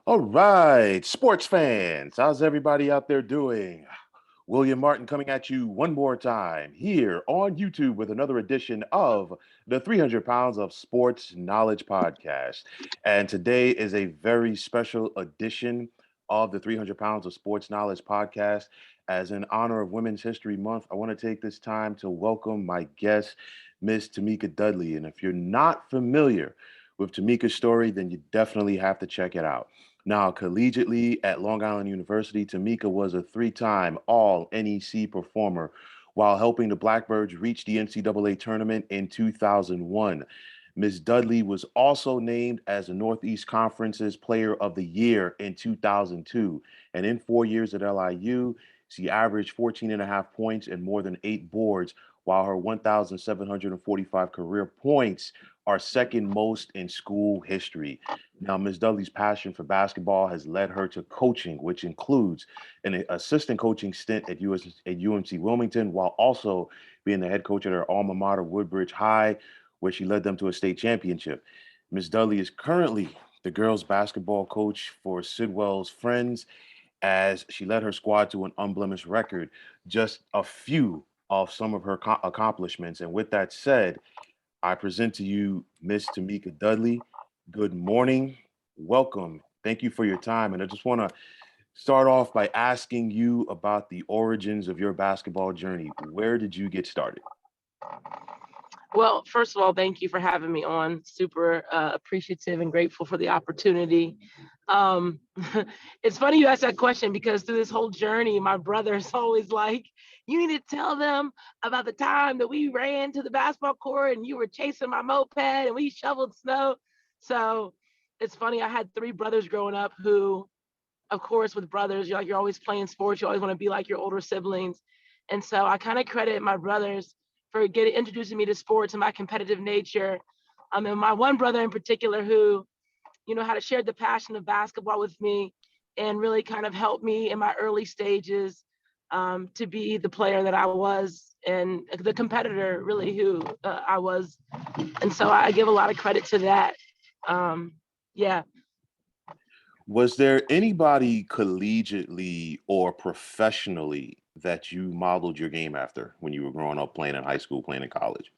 All right, sports fans, how's everybody out there doing? William Martin coming at you one more time here on YouTube with another edition of the 300 Pounds of Sports Knowledge podcast. And today is a very special edition of the 300 Pounds of Sports Knowledge podcast. As in honor of Women's History Month, I want to take this time to welcome my guest, Miss Tamika Dudley. And if you're not familiar with Tamika's story, then you definitely have to check it out. Now, collegiately at Long Island University, Tamika was a three-time All NEC performer while helping the Blackbirds reach the NCAA tournament in 2001. Ms. Dudley was also named as the Northeast Conference's Player of the Year in 2002. And in 4 years at LIU, she averaged 14 and a half points and more than 8 boards, while her 1,745 career points are second most in school history. Now, Ms. Dudley's passion for basketball has led her to coaching, which includes an assistant coaching stint at UMC Wilmington, while also being the head coach at her alma mater, Woodbridge High, where she led them to a state championship. Ms. Dudley is currently the girls basketball coach for Sidwell's Friends, as she led her squad to an unblemished record. Just a few of some of her accomplishments. And with that said, I present to you Miss Tamika Dudley. Good morning. Welcome. Thank you for your time. And I just want to start off by asking you about the origins of your basketball journey. Where did you get started? Well, first of all, thank you for having me on. Super appreciative and grateful for the opportunity. Um, it's funny you asked that question because through this whole journey, my brother's always like, you need to tell them about the time that we ran to the basketball court and you were chasing my moped and we shoveled snow. So it's funny, I had three brothers growing up who, of course, with brothers, you're always playing sports. You always want to be like your older siblings. And so I kind of credit my brothers for introducing me to sports and my competitive nature. And my one brother in particular who, had shared the passion of basketball with me and really kind of helped me in my early stages to be the player that I was and the competitor really who I was. And so I give a lot of credit to that. Yeah. Was there anybody collegiately or professionally that you modeled your game after when you were growing up, playing in high school, playing in college?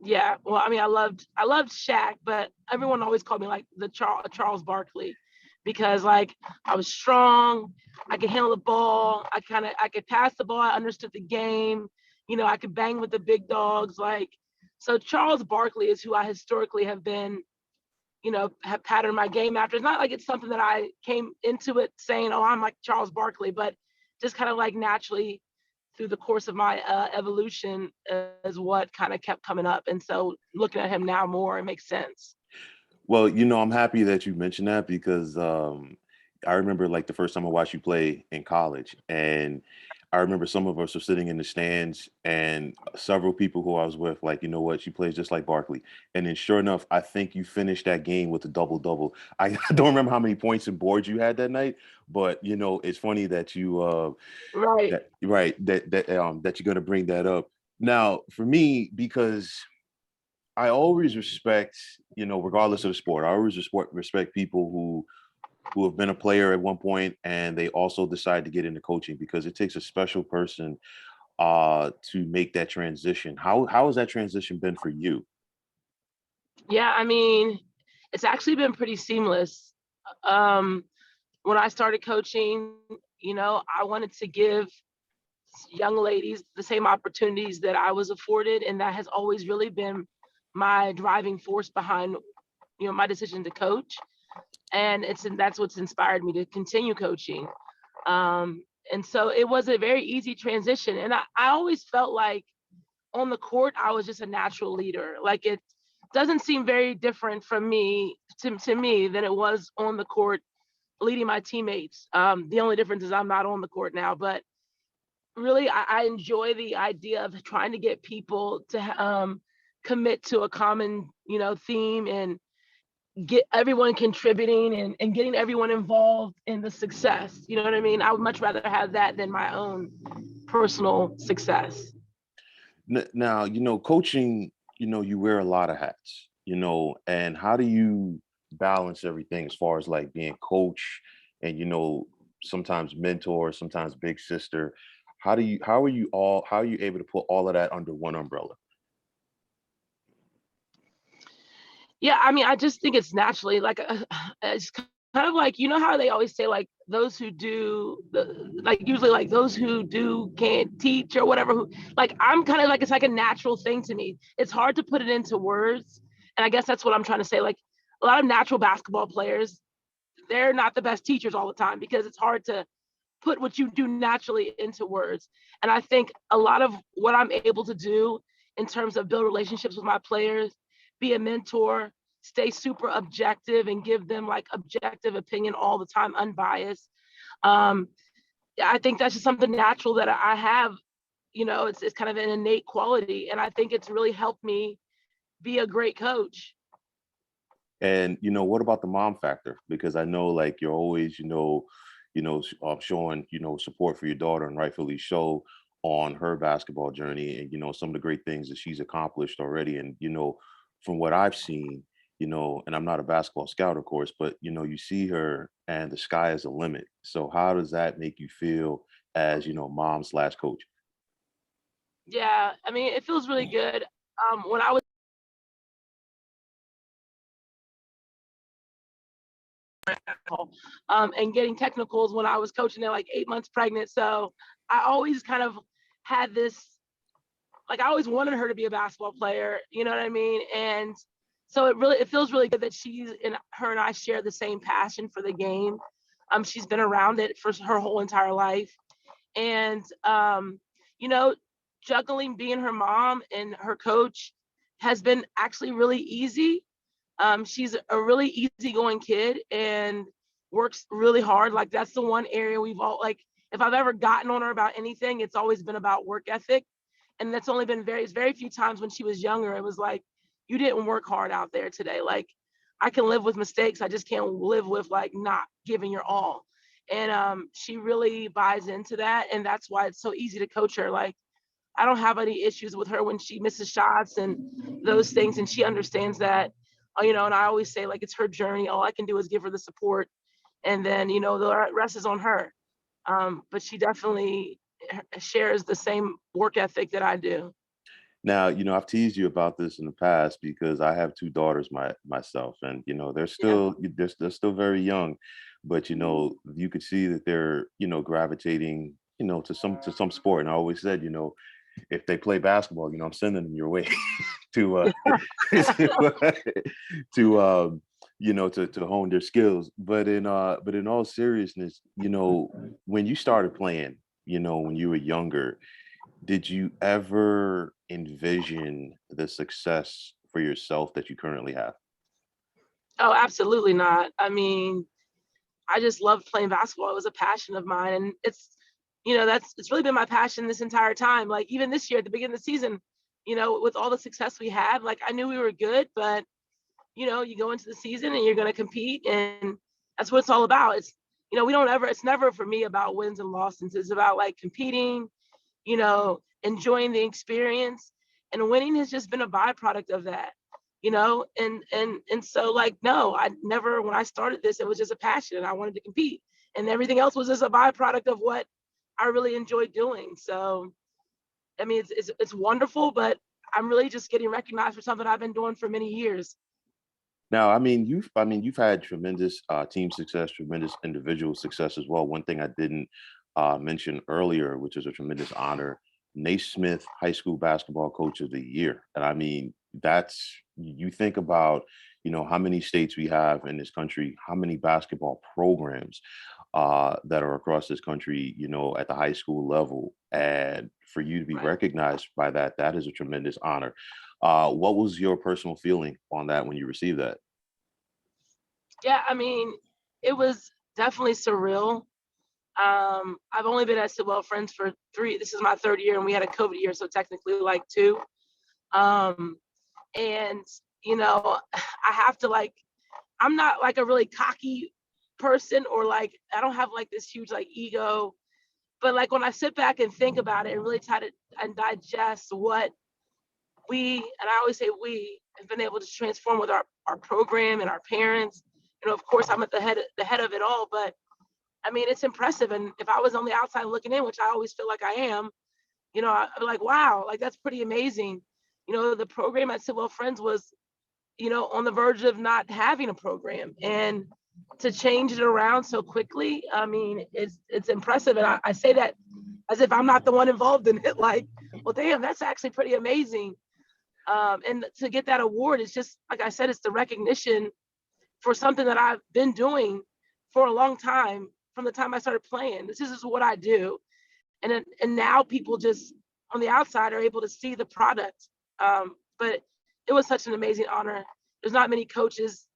Yeah, well, I mean, I loved Shaq, but everyone always called me like the Charles Barkley because like I was strong, I could handle the ball, I could pass the ball, I understood the game, I could bang with the big dogs, like so Charles Barkley is who I historically have been, have patterned my game after. It's not like it's something that I came into it saying, oh, I'm like Charles Barkley, but just kind of like naturally through the course of my evolution is what kind of kept coming up. And so looking at him now more, it makes sense. Well, I'm happy that you mentioned that because I remember like the first time I watched you play in college, and I remember some of us were sitting in the stands, and several people who I was with, like, you know what, she plays just like Barkley. And then, sure enough, I think you finished that game with a double double. I don't remember how many points and boards you had that night, but it's funny that you Right. that right that you're gonna bring that up now for me because I always respect, regardless of the sport, I always respect people who have been a player at one point and they also decide to get into coaching because it takes a special person to make that transition. How has that transition been for you? Yeah, I mean, it's actually been pretty seamless. Um, when I started coaching, I wanted to give young ladies the same opportunities that I was afforded. And that has always really been my driving force behind, my decision to coach. And that's what's inspired me to continue coaching. And so it was a very easy transition. And I always felt like on the court, I was just a natural leader. Like it doesn't seem very different from me to me than it was on the court leading my teammates. The only difference is I'm not on the court now, but really I enjoy the idea of trying to get people to commit to a common, theme and get everyone contributing and getting everyone involved in the success. You know what I mean? I would much rather have that than my own personal success. Now, coaching, you wear a lot of hats, and how do you balance everything as far as like being coach and sometimes mentor, sometimes big sister? How are you able to put all of that under one umbrella? Yeah, I mean, I just think it's naturally like it's kind of like how they always say like those who do the like usually like those who do can't teach or whatever. Who like I'm kind of like it's like a natural thing to me. It's hard to put it into words, and I guess that's what I'm trying to say. Like a lot of natural basketball players, they're not the best teachers all the time because it's hard to put what you do naturally into words. And I think a lot of what I'm able to do in terms of build relationships with my players, be a mentor, stay super objective and give them like objective opinion all the time, unbiased. Um, I think that's just something natural that I have. It's kind of an innate quality. And I think it's really helped me be a great coach. And what about the mom factor? Because I know like you're always, showing, support for your daughter and rightfully so on her basketball journey and some of the great things that she's accomplished already. And from what I've seen, and I'm not a basketball scout, of course, but you see her and the sky is the limit. So how does that make you feel as, mom slash coach? Yeah, I mean, it feels really good. When I was and getting technicals when I was coaching at like 8 months pregnant. So I always kind of had this, like I always wanted her to be a basketball player, you know what I mean? And so it feels really good that she's and her and I share the same passion for the game. She's been around it for her whole entire life. And you know, juggling being her mom and her coach has been actually really easy. She's a really easygoing kid and works really hard. Like that's the one area we've all like. If I've ever gotten on her about anything, it's always been about work ethic, and that's only been very few times when she was younger. It was like, you didn't work hard out there today. Like I can live with mistakes. I just can't live with like not giving your all. And she really buys into that, and that's why it's so easy to coach her. Like I don't have any issues with her when she misses shots and those things, and she understands that. And I always say like it's her journey. All I can do is give her the support, and then the rest is on her. But she definitely shares the same work ethic that I do. Now, I've teased you about this in the past because I have two daughters myself, and Yeah. they're still very young, but you could see that they're gravitating to some sport. And I always said, if they play basketball, I'm sending them your way to to to hone their skills. But in all seriousness, when you started playing, when you were younger, did you ever envision the success for yourself that you currently have? Oh, absolutely not. I mean, I just loved playing basketball. It was a passion of mine, and it's really been my passion this entire time. Like even this year at the beginning of the season, with all the success we had, like I knew we were good, but you go into the season and you're going to compete, and that's what it's all about. We don't ever. It's never for me about wins and losses. It's about like competing, enjoying the experience, and winning has just been a byproduct of that. And so like no, I never when I started this, it was just a passion and I wanted to compete, and everything else was just a byproduct of what I really enjoyed doing. So I mean, it's wonderful, but I'm really just getting recognized for something I've been doing for many years. Now, I mean you've had tremendous team success, tremendous individual success as well. One thing I didn't mention earlier, which is a tremendous honor, Naismith High School Basketball Coach of the Year. And I mean, that's you think about, how many states we have in this country, how many basketball programs that are across this country, at the high school level. And for you to be Right. recognized by that, that is a tremendous honor. What was your personal feeling on that when you received that? Yeah, I mean, it was definitely surreal. I've only been at Sidwell Friends for three. This is my third year, and we had a COVID year, so technically like two. Um, and I have to like, I'm not like a really cocky person, or like I don't have like this huge like ego. But like when I sit back and think about it and really try to and digest what we, and I always say we, have been able to transform with our program and our parents. of course, I'm at the head of it all, but I mean, it's impressive. And if I was on the outside looking in, which I always feel like I am, I'd be like, wow, like that's pretty amazing. The program at Sidwell Friends was, on the verge of not having a program, and to change it around so quickly, I mean, it's impressive. And I say that as if I'm not the one involved in it. Like, well, damn, that's actually pretty amazing. And to get that award is just, like I said, it's the recognition for something that I've been doing for a long time from the time I started playing. This is what I do, and now people just on the outside are able to see the product. But it was such an amazing honor. There's not many coaches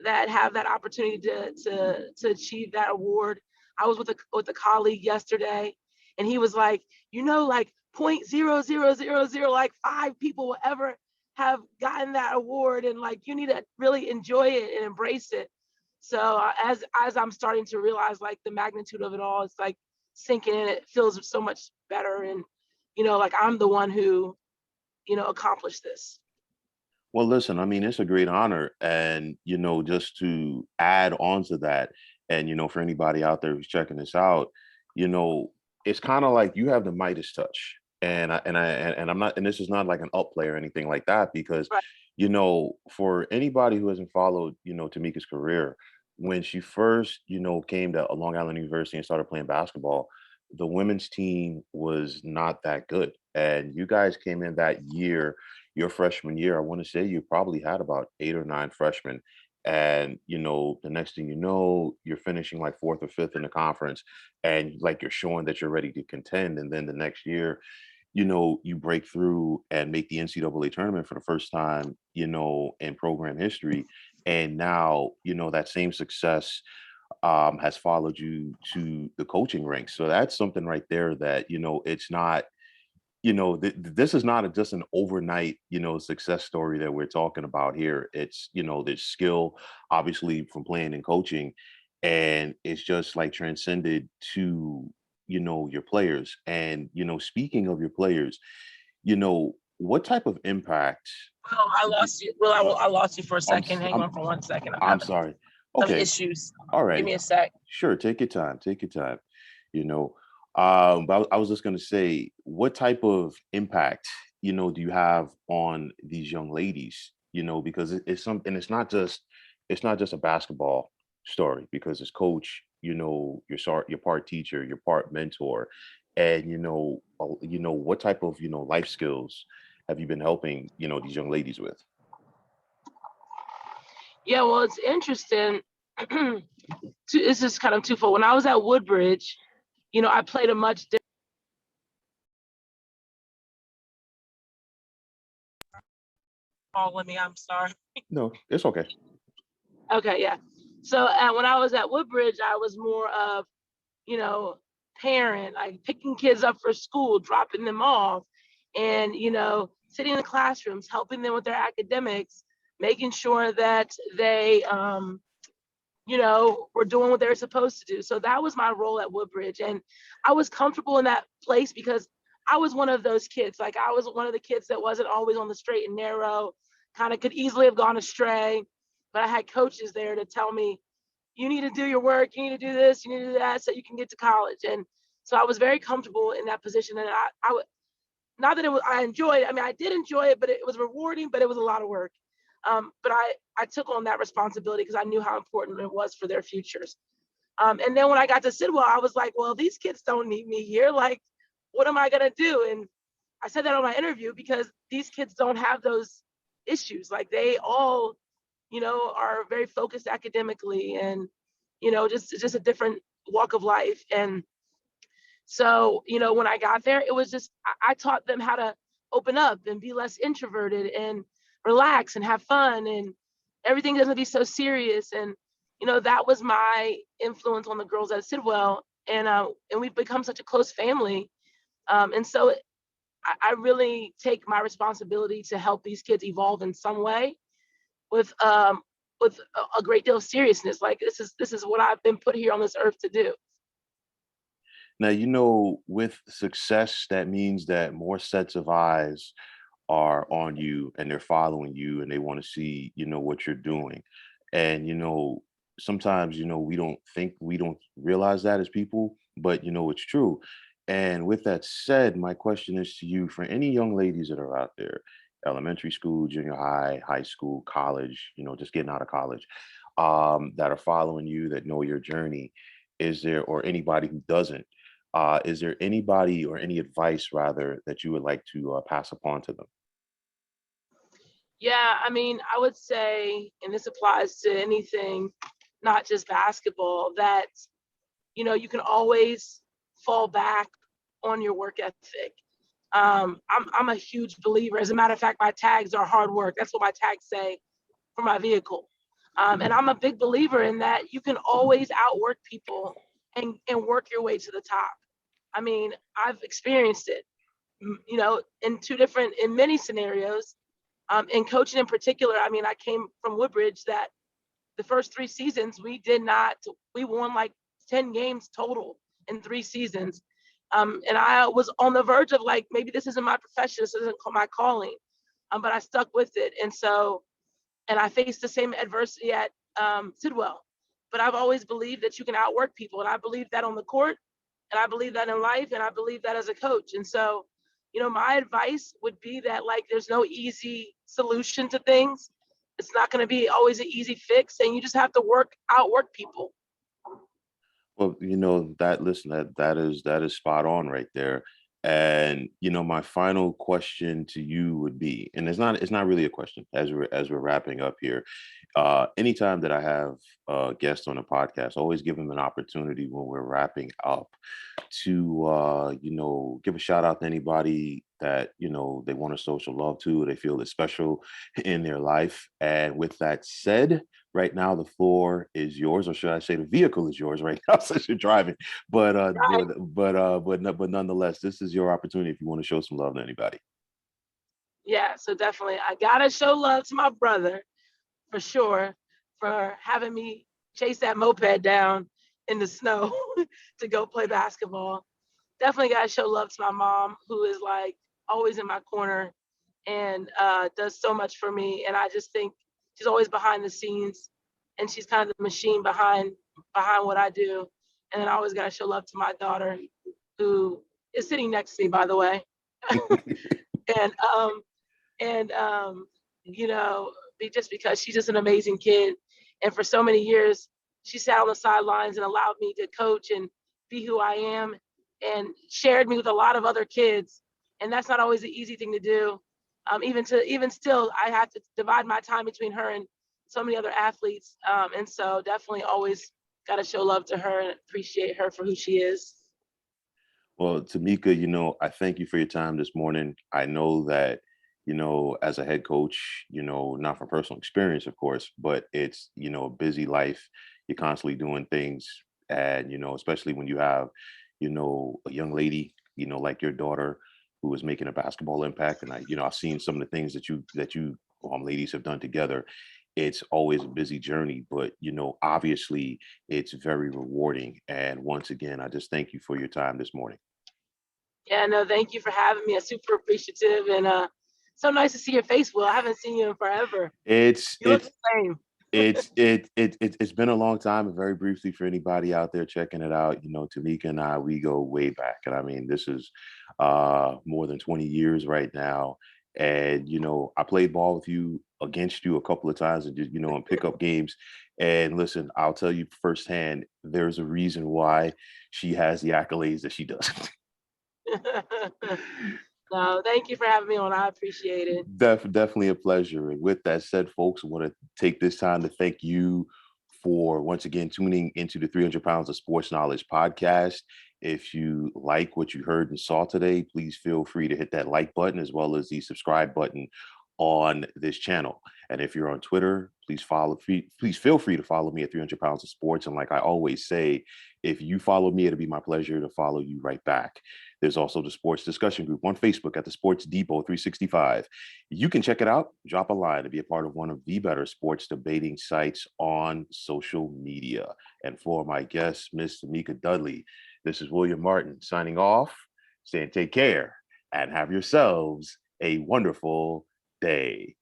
that have that opportunity to achieve that award. I was with a colleague yesterday, and he was like, like 0.0000 like 5 people will ever have gotten that award, and like you need to really enjoy it and embrace it. So as I'm starting to realize like the magnitude of it all, it's like sinking in. It feels so much better, and like I'm the one who accomplished this. Well, listen, I mean, it's a great honor. And, just to add on to that, and, for anybody out there who's checking this out, you know, it's kind of like you have the Midas touch. And I'm not, and this is not like an up play or anything like that, because, Right. for anybody who hasn't followed, Tamika's career, when she first, came to Long Island University and started playing basketball, the women's team was not that good. And you guys came in that year, your freshman year. I want to say you probably had about 8 or 9 freshmen. And the next thing you know, you're finishing like fourth or fifth in the conference, and like you're showing that you're ready to contend. And then the next year, you break through and make the NCAA tournament for the first time, in program history. And now, that same success has followed you to the coaching ranks. So that's something right there that, it's not, this is not just an overnight, success story that we're talking about here. It's, there's skill, obviously, from playing and coaching, and it's just like transcended to, your players. And, speaking of your players, what type of impact Oh, I do, lost you. Well, I lost you for a I'm, second. Hang I'm, on for 1 second. I'm I'm having sorry. some Okay. issues. All Give right. me a sec. Sure. Take your time. Take your time. You know, but I was just going to say, what type of impact, do you have on these young ladies? Because it's something. It's not just a basketball story. Because as coach, you're part teacher, you're part mentor, and what type of life skills have you been helping these young ladies with? Yeah, well, it's interesting. It's just kind of twofold. When I was at Woodbridge, I played a much different role in me. I'm sorry. No, it's okay. Okay, yeah. So when I was at Woodbridge, I was more of, you know, parent, like picking kids up for school, dropping them off, and sitting in the classrooms, helping them with their academics, making sure that they were doing what they were supposed to do. So that was my role at Woodbridge. And I was comfortable in that place because I was one of those kids. Like I was one of the kids that wasn't always on the straight and narrow, kind of could easily have gone astray. But I had coaches there to tell me, you need to do your work, you need to do this, you need to do that so you can get to college. And so I was very comfortable in that position. And I would, not that it was, I enjoyed it. I mean, I did enjoy it, but it was rewarding, but it was a lot of work. But I took on that responsibility because I knew how important it was for their futures. And then when I got to Sidwell, I was like, well, these kids don't need me here. Like, what am I going to do? And I said that on my interview because these kids don't have those issues. Like, they all, are very focused academically and, just a different walk of life. And so, when I got there, it was just, I taught them how to open up and be less introverted and relax and have fun, and everything doesn't be so serious. And, that was my influence on the girls at Sidwell. And we've become such a close family. And so I really take my responsibility to help these kids evolve in some way with, with a great deal of seriousness. Like this is what I've been put here on this earth to do. Now, with success, that means that more sets of eyes are on you, and they're following you, and they want to see, what you're doing. And, sometimes, we don't realize that as people, but it's true. And with that said, my question is to you, for any young ladies that are out there, elementary school, junior high, high school, college, just getting out of college, that are following you, that know your journey, is there, or anybody who doesn't, is there anybody or any advice rather that you would like to pass upon to them? Yeah, I mean, I would say, and this applies to anything, not just basketball, that you can always fall back on your work ethic. I'm a huge believer. As a matter of fact, my tags are hard work. That's what my tags say for my vehicle. And I'm a big believer in that you can always outwork people and work your way to the top. I mean, I've experienced it, in many scenarios. In coaching in particular, I mean, I came from Woodbridge that the first 3 seasons we won like 10 games total in 3 seasons. And I was on the verge of like, maybe this isn't my profession, this isn't my calling. But I stuck with it. And I faced the same adversity at Sidwell. But I've always believed that you can outwork people. And I believe that on the court, and I believe that in life, and I believe that as a coach. And so, my advice would be that like there's no easy solution to things. It's not going to be always an easy fix, and you just have to outwork people. Well, that listen, that is spot on right there. And my final question to you would be, and it's not really a question as we're wrapping up here. Anytime that I have guests on a podcast, I always give them an opportunity when we're wrapping up to give a shout out to anybody that they want to social love to, they feel is special in their life. And with that said, right now the floor is yours, or should I say the vehicle is yours right now since you're driving. But Right. but nonetheless, this is your opportunity if you want to show some love to anybody. Yeah, so definitely I gotta show love to my brother for sure, for having me chase that moped down in the snow to go play basketball. Definitely gotta show love to my mom, who is like always in my corner and does so much for me. And I just think she's always behind the scenes, and she's kind of the machine behind what I do. And then I always gotta show love to my daughter, who is sitting next to me, by the way. And and you know, just because she's just an amazing kid, and for so many years she sat on the sidelines and allowed me to coach and be who I am, and shared me with a lot of other kids, and that's not always an easy thing to do. Even still, I have to divide my time between her and so many other athletes, and so definitely always got to show love to her and appreciate her for who she is. Well, Tamika, I thank you for your time this morning. I know that, as a head coach, not from personal experience, of course, but it's, a busy life. You're constantly doing things. And, especially when you have, a young lady, like your daughter who is making a basketball impact. And I've seen some of the things that you ladies have done together. It's always a busy journey, but obviously it's very rewarding. And once again, I just thank you for your time this morning. Yeah, no, thank you for having me. I'm super appreciative, and so nice to see your face, Will. I haven't seen you in forever. It's You look the it's same. it's been a long time. And very briefly, for anybody out there checking it out, Tamika and I, we go way back, and I mean this is more than 20 years right now. And I played ball with you, against you a couple of times, and just in pickup games. And listen, I'll tell you firsthand, there's a reason why she has the accolades that she does. No, thank you for having me on. I appreciate it. Definitely a pleasure. And with that said, folks, I want to take this time to thank you for once again tuning into the 300 Pounds of Sports Knowledge podcast. If you like what you heard and saw today, please feel free to hit that like button as well as the subscribe button on this channel. And if you're on Twitter, please feel free to follow me at 300 Pounds of Sports. And like I always say, if you follow me, it'll be my pleasure to follow you right back. There's also the sports discussion group on Facebook at the Sports Depot 365. You can check it out, drop a line to be a part of one of the better sports debating sites on social media. And for my guest, Miss Tamika Dudley, this is William Martin signing off, saying take care and have yourselves a wonderful day.